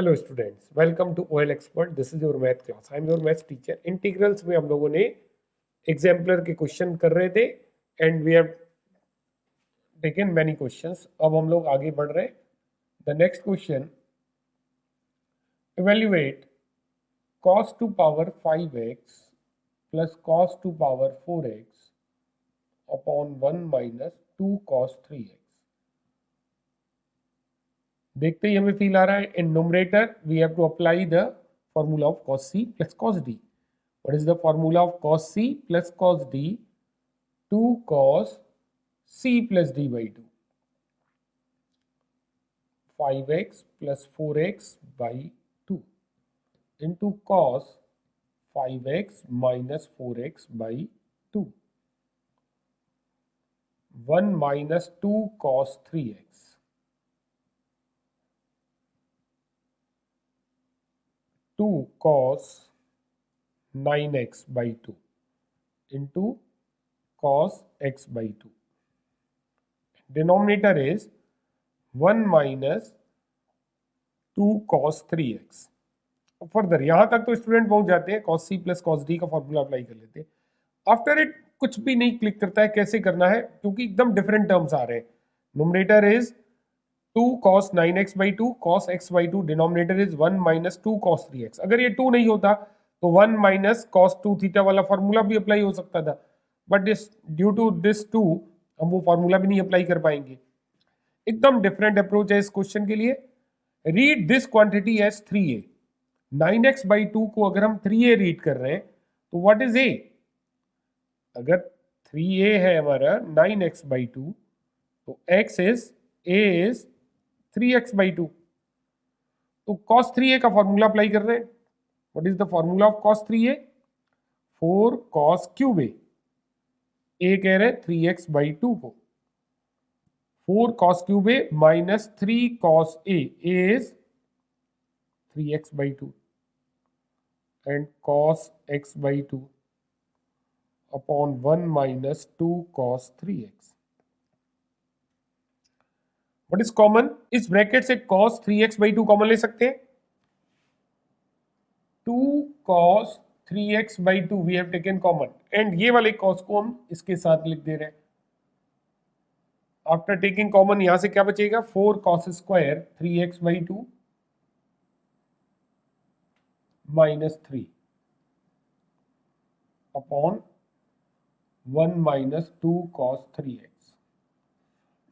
Hello students, welcome to OL expert. This is your math class. I am your math teacher. Integrals में हम लोगों ने exemplar के question कर रहे थे and we have taken many questions. अब हम लोग आगे बढ़ रहे हैं। The next question, evaluate cos to power 5x plus cos to power 4x upon 1 minus 2 cos 3x। देखते ही हमें फील आ रहा है in numerator we have to apply the formula of cos c plus cos d। What is the formula of cos c plus cos d? 2 cos c plus d by 2. 5x plus 4x by 2 into cos 5x minus 4x by 2. 1 minus 2 cos 3x. 2 cos 9x by 2 into cos x by 2. Denominator is 1 minus 2 cos 3x. Further यहां तक तो student पहुंच जाते हैं, cos c plus cos d का formula apply कर लेते हैं। आफ्टर इट कुछ भी नहीं क्लिक करता है कैसे करना है, क्योंकि एकदम डिफरेंट टर्म्स आ रहे हैं। Numerator is 2 cos 9x by 2 cos x by 2, denominator is 1 minus 2 cos 3x। अगर ये 2 नहीं होता तो 1 माइनस cos 2 थीटा वाला फॉर्मूला भी अप्लाई हो सकता था, बट ड्यू टू दिस 2 हम वो फॉर्मूला भी नहीं अप्लाई कर पाएंगे। एकदम डिफरेंट अप्रोच है इस क्वेश्चन के लिए। Read this quantity as 3a। 9x by 2 को अगर हम 3a रीड कर रहे हैं तो व्हाट इज a? अगर 3a है हमारा 9x by 2 तो x is a is 3x by 2। तो cos 3a का फॉर्मूला अप्लाई कर रहे हैं। What is the formula of cos 3a? 4 cos cube a। a कह रहे हैं 3x by 2 को। 4 cos cube a minus 3 cos a is 3x by 2 and cos x by 2 upon 1 minus 2 cos 3x. What is common? इस bracket से cos 3x by 2 common ले सकते हैं। 2 cos 3x by 2 we have taken common and ये वाले cos को हम इसके साथ लिख दे रहे हैं। आफ्टर टेकिंग कॉमन यहां से क्या बचेगा? 4 cos square 3x by 2 minus 3 upon 1 minus 2 cos 3x।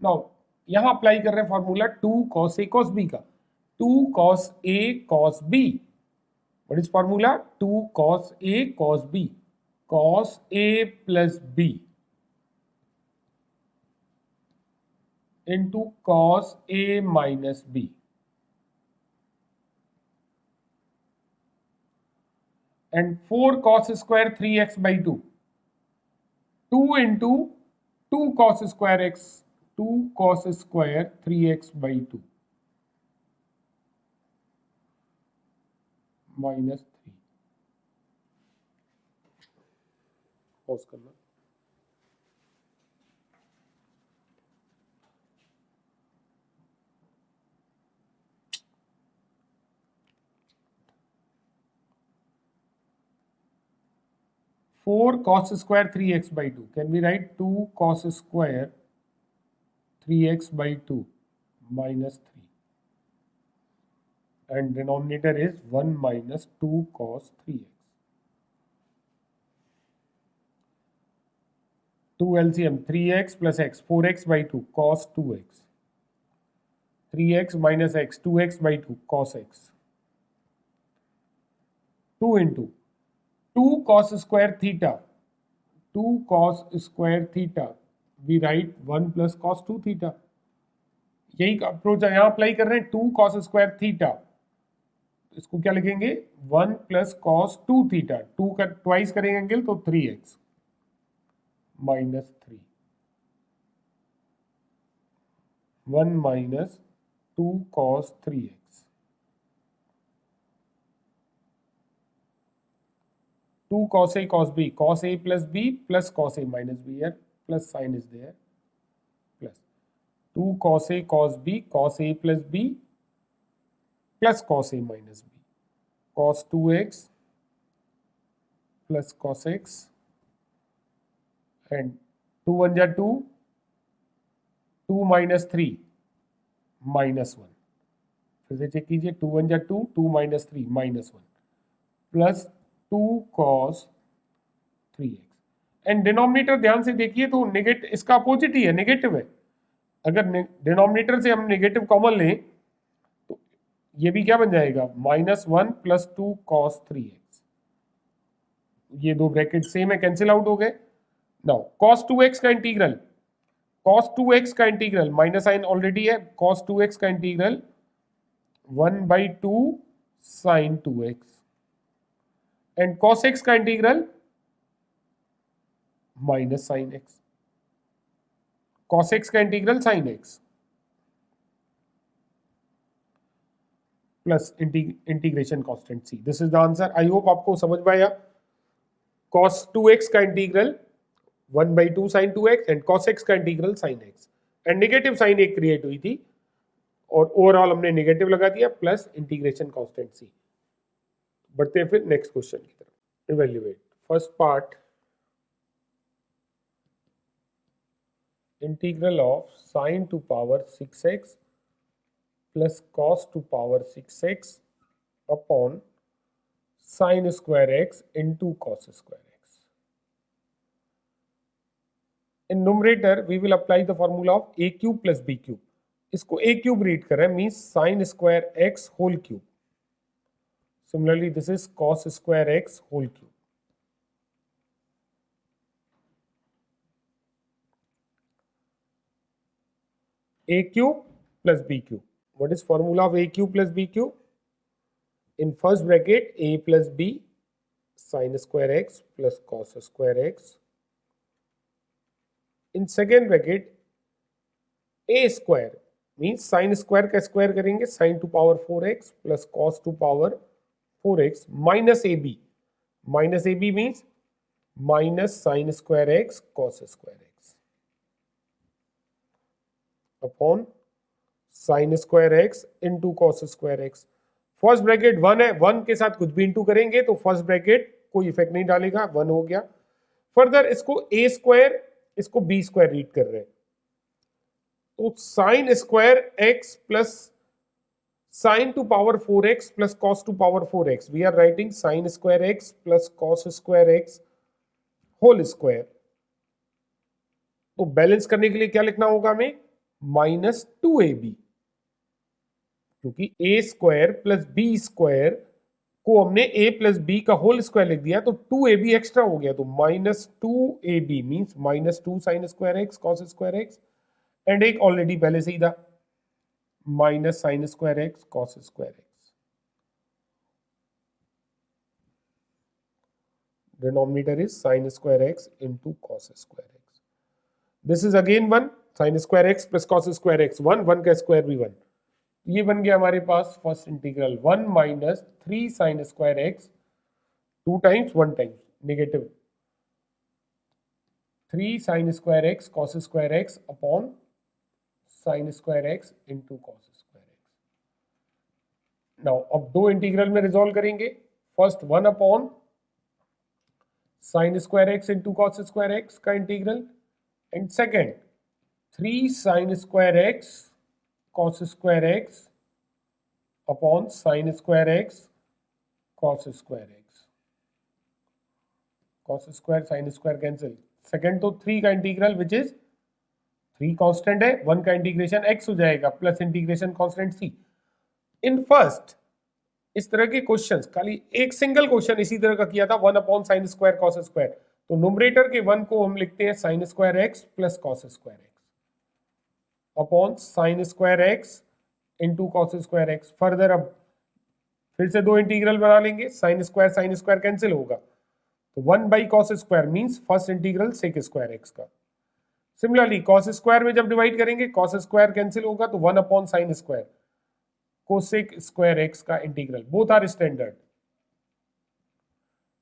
Now यहां अप्लाई कर रहे हैं formula 2 cos a cos b का। 2 cos a cos b। What is formula? 2 cos a cos b, cos a plus b into cos a minus b and 4 cos square 3x by 2, 2 into 2 cos square x, 2 cos square 3x by 2 minus 3। Pause करना। Four cos square 3x by 2, can we write 2 cos square 3x by 2 minus 3 and denominator is 1 minus 2 cos 3x। 2 LCM 3x plus x, 4x by 2 cos 2x, 3x minus x 2x by 2 cos x, 2 into 2 cos square theta, 2 cos square theta we write 1 plus cos 2 theta। यही approach यहां apply कर रहे हैं। 2 cos square theta, इसको क्या लिखेंगे? 1 plus cos 2 theta. 2 का twice करेंगे एंगल तो 3x minus 3, 1 minus 2 cos 3x, 2 cos a cos b, cos a plus b plus cos a minus b, here plus sign is there, plus 2 cos a cos b, cos a plus b plus cos a minus b, cos 2x plus cos x, and 2 1 जा 2, 2 minus 3 minus 1, फिर से check कीजिए, 2 1 जा 2, 2 minus 3 minus 1 plus 2 cos 3x, and denominator ध्यान से देखिए तो negative, इसका अपोजिट ही है, नेगेटिव है। अगर डिनोमिनेटर से हम नेगेटिव कॉमन लें तो ये भी क्या बन जाएगा, -1 प्लस 2 cos 3x, ये दो ब्रैकेट सेम है, कैंसिल आउट हो गए। नाउ cos 2x का इंटीग्रल, cos 2x का इंटीग्रल, माइनस साइन ऑलरेडी है, cos 2x का integral 1/2 sin 2x, and cos x का integral minus sine x, cos x का integral sin x plus integration constant c। This is the answer. I hope आपको समझ में आया। cos 2x का integral 1/2 sin 2x and cos x का integral sin x, and negative sine एक create हुई थी और ओवरऑल हमने नेगेटिव लगा दिया प्लस इंटीग्रेशन कांस्टेंट c। बढ़ते हैं फिर नेक्स्ट क्वेश्चन की तरफ। Evaluate first part, integral of sin to power 6x plus cos to power 6x upon sin square x into cos square x। In numerator we will apply the formula of a cube plus b cube। इसको a cube read कर रहे हैं, means sin square x whole cube. Similarly this is cos square x whole cube. a cube plus b cube. What is formula of a cube plus b cube? In first bracket a plus b sin square x plus cos square x. In second bracket a square means sin square का square करेंगे, sin to power 4x plus cos to power 4x minus ab. Minus ab means minus sin square x cos square x upon sine square x into cos square x. First bracket 1 है, 1 के साथ कुछ भी into करेंगे तो first bracket कोई effect नहीं डालेगा, 1 हो गया। फर्दर इसको ए स्क्वायर, इसको बी स्क्वायर रीड कर रहे हैं, तो sine square x plus sine to power 4x plus cos to power 4x, we are writing sine square x plus cos square x whole square. तो balance करने के लिए क्या लिखना होगा हमें, -2ab, क्योंकि a square plus b square को हमने a प्लस b का होल स्क्वायर लिख दिया तो 2ab एक्स्ट्रा हो गया, तो -2ab means -2 sin square x cos square x, and एक ऑलरेडी पहले से ही था minus sine square x cos square x। Denominator is sin square x into cos square x। This is again 1 sin square x plus cos square x, 1 का square भी 1, ये बन गया हमारे पास first integral 1 minus 3 sin square x, 2 times 1 times negative 3 sin square x cos square x upon sin square x into cos square x. Now अब दो integral में रिजॉल्व करेंगे, first 1 upon sin square x into cos square x का integral, and second 3 sin square x cos square x upon sin square x cos square x. cos square sin square cancel, second तो 3 का integral which is 3 constant है, 1 का integration x हो जाएगा plus integration constant c। In first इस तरह के questions खाली एक सिंगल क्वेश्चन इसी तरह का किया था, 1 upon sin square cos square, तो न्यूमरेटर के 1 को हम लिखते हैं sin square x plus cos square x upon sine square x into cos square x. Further अब फिर से दो इंटीग्रल बना लेंगे, साइन स्क्वायर कैंसिल होगा, तो 1/cos square means first integral sec square x का। सिमिलरली कॉस स्क्वायर में जब डिवाइड करेंगे कॉस स्क्वायर कैंसिल होगा तो 1 upon sine square cosec square x का integral, both are standard.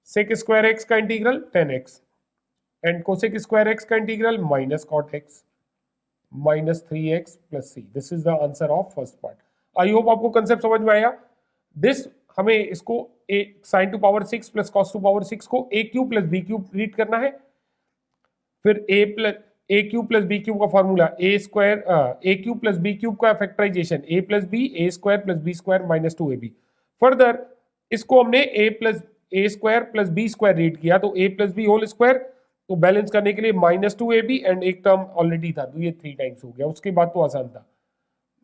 Sec square x का integral 10x and cosec square x का integral minus cot x minus 3x plus c. This is the answer of first part. I hope आपको concept समझ में आया। This हमें इसको a sine to power 6 plus cos to power 6 को a cube plus b cube read करना है। फिर a cube plus b cube का formula a square a cube plus b cube का factorization a plus b a square plus b square minus 2ab। Further इसको हमने a square plus b square read किया, तो ए plus B whole square, तो balance करने के लिए minus 2ab and एक टर्म ऑलरेडी था तो ये 3 टाइम्स हो गया। उसके बाद तो आसान था।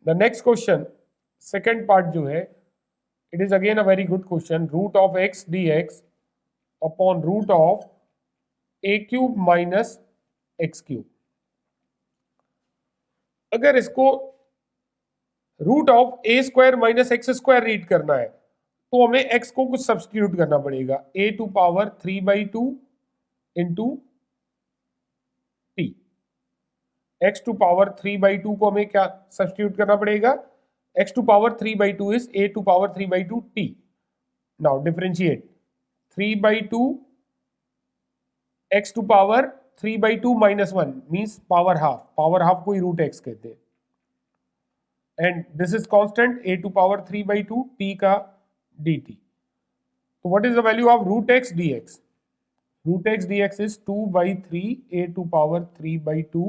The next question second part जो है, it is again a very good question. Root of x d x upon root of a cube minus x cube. अगर इसको root of a square minus x square read करना है तो हमें x को कुछ सब्स्टिट्यूट करना पड़ेगा, a to power 3/2 into t. X to power 3/2 को हमें क्या सब्स्टिट्यूट करना पड़ेगा, x to power 3/2 is a to power 3/2 t. Now differentiate 3/2 x to power 3/2 minus 1 means power half, power half को ही रूट एक्स कहते हैं। And this is constant a to power 3/2 t का dt. So what is the value of root x dx? Root x dx is 2/3 a to power 3/2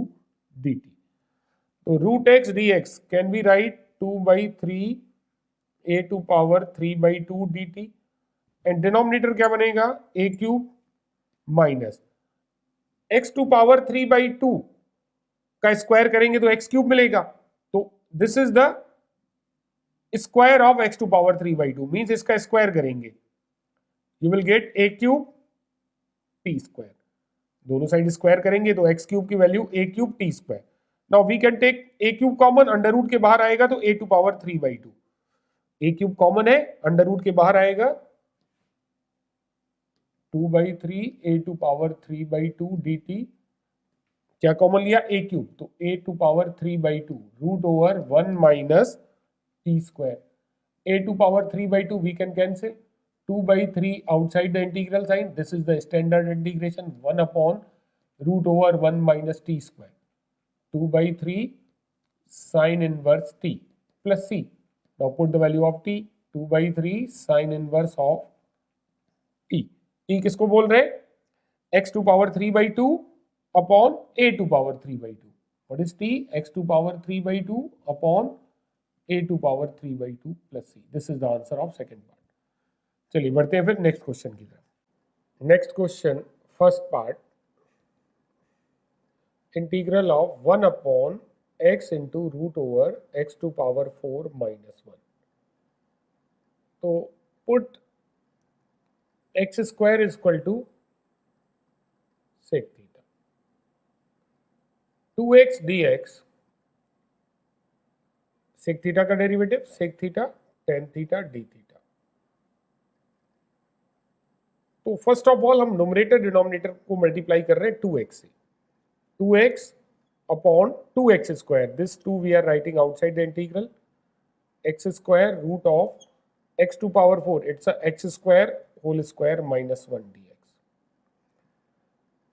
dt. So root x dx can we write 2/3 a to power 3/2 dt and denominator क्या बनेगा a cube minus x to power 3/2 का square करेंगे तो x cube मिलेगा, तो this is the square of x to power 3/2 means इसका square करेंगे, you will get a cube t square. दोनों साइड स्क्वायर करेंगे तो x क्यूब की value a cube t square. Now we can take a cube common, under root के बाहर आएगा तो a to power 3/2। a cube common है, under root के बाहर आएगा 2/3 a टू पावर 3/2 dt। क्या कॉमन लिया a क्यूब, तो a to power 3/2 root over 1 minus t square। a to power 3/2 we can cancel, 2/3 outside the integral sign, this is the standard integration, 1 upon root over 1 minus t square, 2/3 sin inverse t plus c। Now put the value of t, 2/3 sin inverse of t। t किसको बोल रहे हैं, x to power 3/2 upon a to power 3/2। what is t, x to power 3/2 upon a to power 3/2 plus c। This is the answer of second part. चलिए बढ़ते हैं फिर next question की तरफ। Next question first part, integral of 1 upon x into root over x to power 4 minus 1। तो put x square is equal to sec theta, 2x dx sec theta का derivative sec theta tan theta d theta. तो first of all हम numerator denominator को multiply कर रहे हैं 2x से, 2x upon 2x square, this 2 we are writing outside the integral, x square root of x to power 4 it's x square whole square minus 1 dx।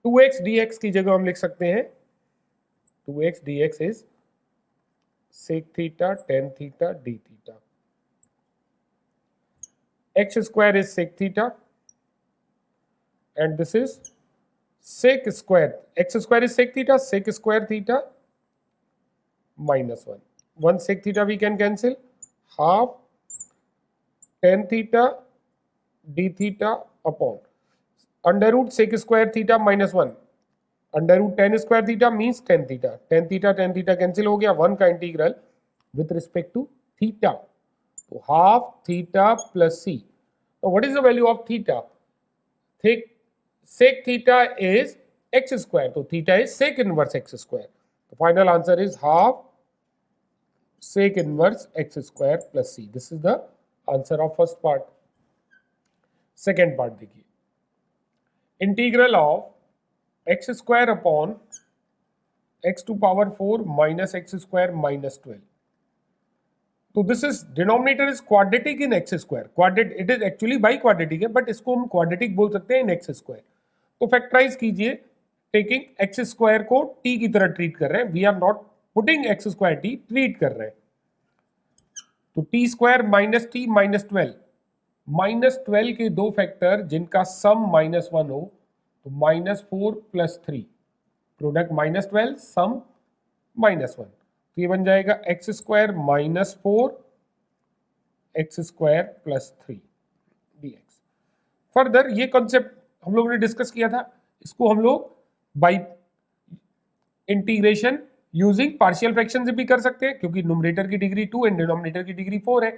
2x dx की जगह हम लिख सकते हैं 2x dx is sec theta tan theta d theta। x square is sec theta and this is sec square, x square is sec theta, sec square theta minus 1, 1 sec theta we can cancel, half tan theta d theta upon under root sec square theta minus 1, under root tan square theta means tan theta, tan theta cancel हो गया, 1 का integral with respect to theta, तो half theta plus c. तो what is the value of theta, sec theta is x square, तो theta is sec inverse x square, तो final answer is half sec inverse x square plus c. This is the answer of first part. Second part देखिए, integral of x square upon x to power 4 minus x square minus 12। तो this is denominator is quadratic in x square, quadratic it is actually biquadratic है but इसको हम quadratic बोल सकते हैं in x square. तो factorise कीजिए, taking x square को t की तरह ट्रीट कर रहे हैं, we are not putting x square t, treat कर रहे हैं। तो टी स्क्वायर माइनस टी -12 के दो फैक्टर जिनका सम -1 हो तो -4 + 3 प्रोडक्ट -12 सम -1, तो ये बन जाएगा x² -4 x² + 3 dx। फर्दर ये कॉन्सेप्ट हम लोगों ने डिस्कस किया था, इसको हम लोग by integration using partial fraction से भी कर सकते हैं क्योंकि न्यूमरेटर की डिग्री 2 एंड डिनोमिनेटर की डिग्री 4 है।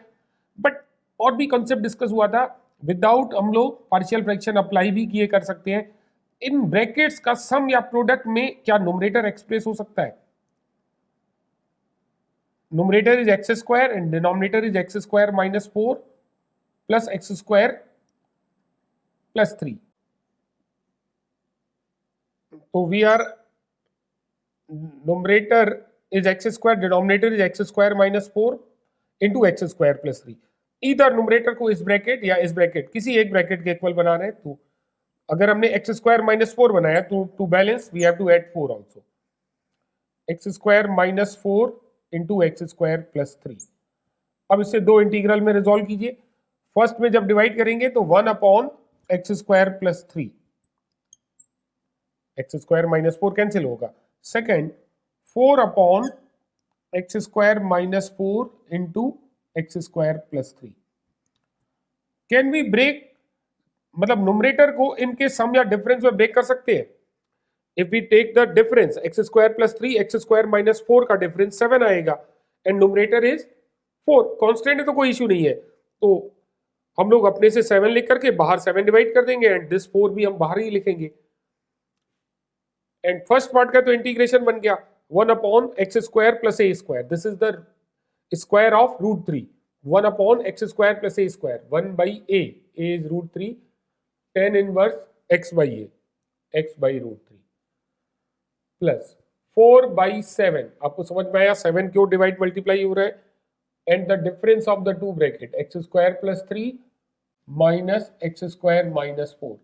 बट और भी कॉन्सेप्ट डिस्कस हुआ था, विदाउट हम लोग पार्शियल फ्रैक्शन अप्लाई भी किए कर सकते हैं। इन ब्रैकेट्स का सम या प्रोडक्ट में क्या न्यूमरेटर एक्सप्रेस हो सकता है? Numerator is x² and denominator is x² -4 plus x² + 3। तो we are numerator is x², denominator is x² -4 into x² + 3। इधर numerator को इस ब्रैकेट या इस ब्रैकेट किसी एक ब्रैकेट के इक्वल बना रहे हैं, तो अगर हमने x² -4 बनाया तो to balance we have to add 4 also, x² -4 into x² + 3। अब इसे दो इंटीग्रल में रिजॉल्व कीजिए। फर्स्ट में जब डिवाइड करेंगे तो 1/x² + 3, x² -4 कैंसिल होगा। Second 4/x² -4 into x² + 3। Can we break, मतलब न्यूमरेटर को इनके सम या डिफरेंस में ब्रेक कर सकते हैं। If we take the difference x² + 3, x² -4 का डिफरेंस 7 आएगा एंड न्यूमरेटर इज 4, कांस्टेंट है तो कोई इश्यू नहीं है, तो हम लोग अपने से 7 लिख करके बाहर 7 डिवाइड कर देंगे एंड दिस 4 भी हम बाहर ही लिखेंगे। एंड फर्स्ट पार्ट का तो इंटीग्रेशन बन गया 1/x² + a², this is the square of √3, 1/x² + a², 1/a, a is √3, tan inverse x/a, x/√3 plus 4/7। आपको समझ में आया 7 क्यों डिवाइड मल्टीप्लाई हो रहा है, and the difference of the two bracket x² + 3 minus x² -4,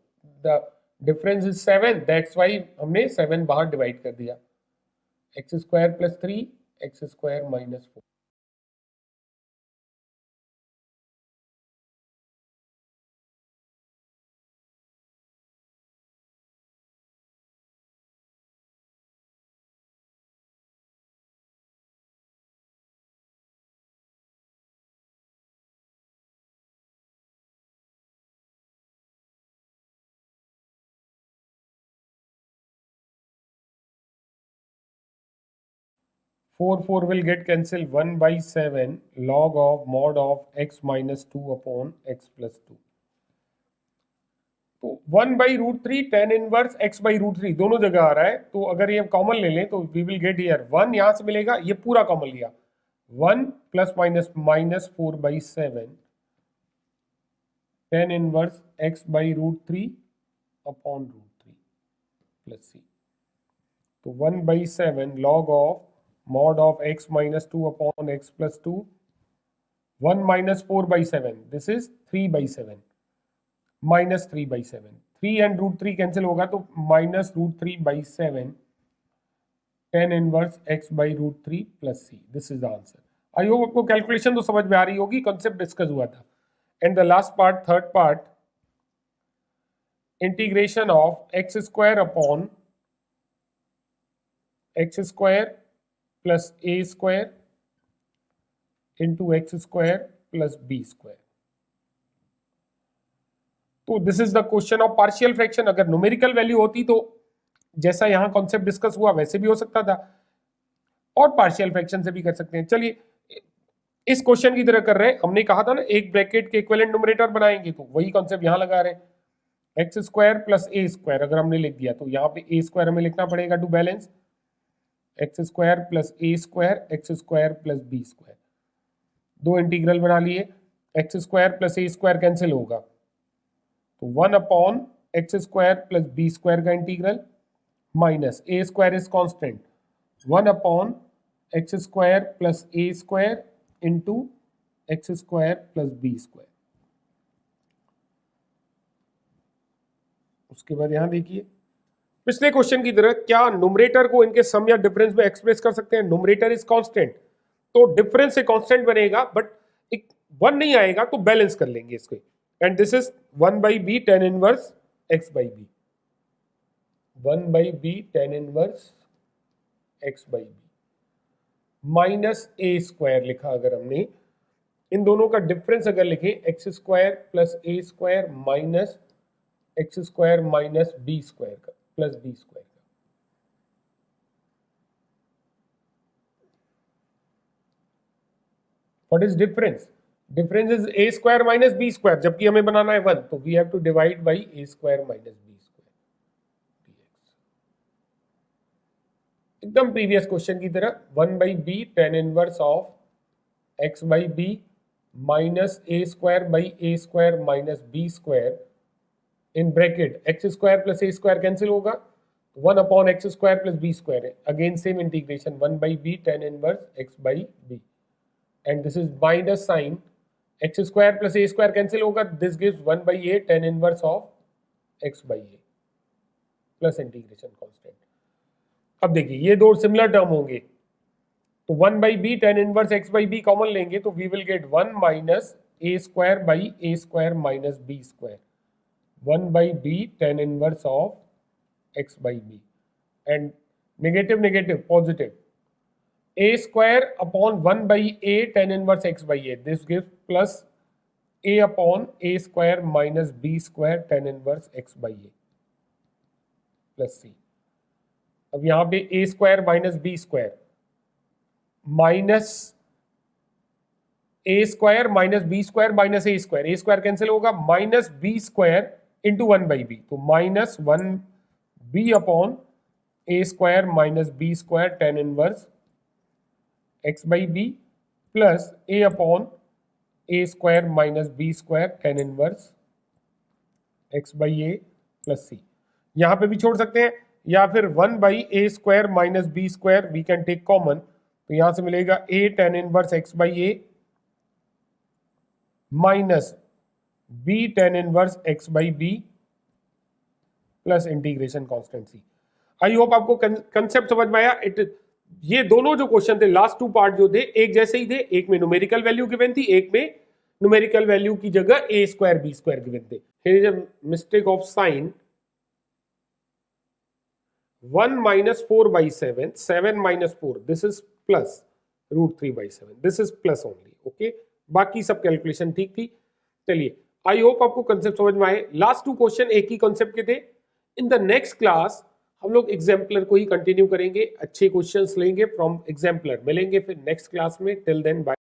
the difference is 7, that's why हमने 7 बाहर डिवाइड कर दिया, x² + 3 x² -4। Four four will get cancelled, 1/7 log of mod of x -2 upon x + 2। तो 1/√3 tan inverse x/√3 दोनों जगह आ रहा है, तो अगर ये कॉमन ले लें तो वी विल गेट हियर 1 यहां से मिलेगा, ये पूरा कॉमन लिया 1 ± -4/7 tan inverse x/√3 upon √3 plus c। तो 1/7 log of mod of x -2 upon x + 2, 1 - 4/7, this is 3/7 -3/7, 3 and √3 cancel होगा तो -√3/7 tan inverse x/√3 plus c, this is the answer. I hope आपको कैलकुलेशन तो समझ में आ रही होगी, कॉन्सेप्ट डिस्कस हुआ था। And the last part, third part, integration of x² upon x² plus a² into x² plus b²। तो this is the question of partial fraction. अगर न्यूमेरिकल वैल्यू होती तो जैसा यहां कॉन्सेप्ट डिस्कस हुआ वैसे भी हो सकता था, और पार्शियल फ्रैक्शन से भी कर सकते हैं। चलिए इस क्वेश्चन की तरह कर रहे हैं, हमने कहा था ना एक ब्रैकेट के इक्विवेलेंट न्यूमरेटर बनाएंगे, तो वही कॉन्सेप्ट यहां लगा रहे हैं। x² plus a² अगर हमने लिख दिया तो यहाँ पे a² हमें लिखना पड़ेगा to balance, x² plus a² x² plus b²। दो इंटीग्रल बना लिए, x² plus a² कैंसिल होगा तो 1/x² plus b² का integral minus a² is constant, 1/x² plus a² into x² plus b²। उसके बाद यहां देखिए पिछले क्वेश्चन की तरह क्या न्यूमरेटर को इनके सम या डिफरेंस में एक्सप्रेस कर सकते हैं। न्यूमरेटर इज कांस्टेंट तो डिफरेंस से कांस्टेंट बनेगा, बट 1 नहीं आएगा तो बैलेंस कर लेंगे इसको, and this is 1/b tan inverse x/b, 1/b tan inverse x/b minus a square लिखा अगर हमने, इन दोनों का डिफरेंस अगर लिखें x square plus a square minus x square minus b square का प्लस बी स्क्वायर का, what is difference? Difference is a square minus b square, जबकि हमें बनाना है 1, तो we have to divide by a square minus b square, एकदम previous question की तरह 1/b tan inverse of x by b minus a square by a square minus b square in bracket x square plus a square cancel होगा, 1/x square plus b square है, again same integration 1/b tan inverse x by b, and this is minus sign x square plus a square cancel होगा, this gives 1/a tan inverse of x by a plus integration constant। अब देखिए ये दो similar term होंगे, तो 1/b tan inverse x by b common लेंगे तो we will get 1 minus a square by a square minus b square, 1/b tan inverse of x by b, and negative negative positive, a square upon 1/a tan inverse x by a, this gives plus a upon a square minus b square tan inverse x by a plus c। अब यहां पे a square minus b square minus a square minus b square minus a square cancel होगा, minus b square into 1/b, तो minus 1b upon a square minus b square tan inverse x by b plus a upon a square minus b square tan inverse x by a plus c। यहां पे भी छोड़ सकते हैं, या फिर 1/a square minus b square we can take common, तो यहां से मिलेगा a tan inverse x by a minus b tan inverse x by b plus integration constant c। I hope आपको कंसेप्ट समझ में आया। ये दोनों जो क्वेश्चन थे लास्ट 2 पार्ट जो थे एक जैसे ही थे, एक में न्यूमेरिकल वैल्यू गिवन थी, एक में न्यूमेरिकल वैल्यू की जगह a square b square given थे। Here is a mistake of sign, 1 minus 4/7, 7 minus 4, this is plus √3/7, this is plus only, okay? बाकी सब कैलकुलेशन ठीक थी। चलिए, आई होप आपको कंसेप्ट समझ में आए। लास्ट 2 क्वेश्चन एक ही कंसेप्ट के थे। इन द नेक्स्ट क्लास हम लोग एग्जाम्पलर को ही कंटिन्यू करेंगे, अच्छे क्वेश्चंस लेंगे फ्रॉम एग्जाम्पलर, मिलेंगे फिर नेक्स्ट क्लास में। Till then bye.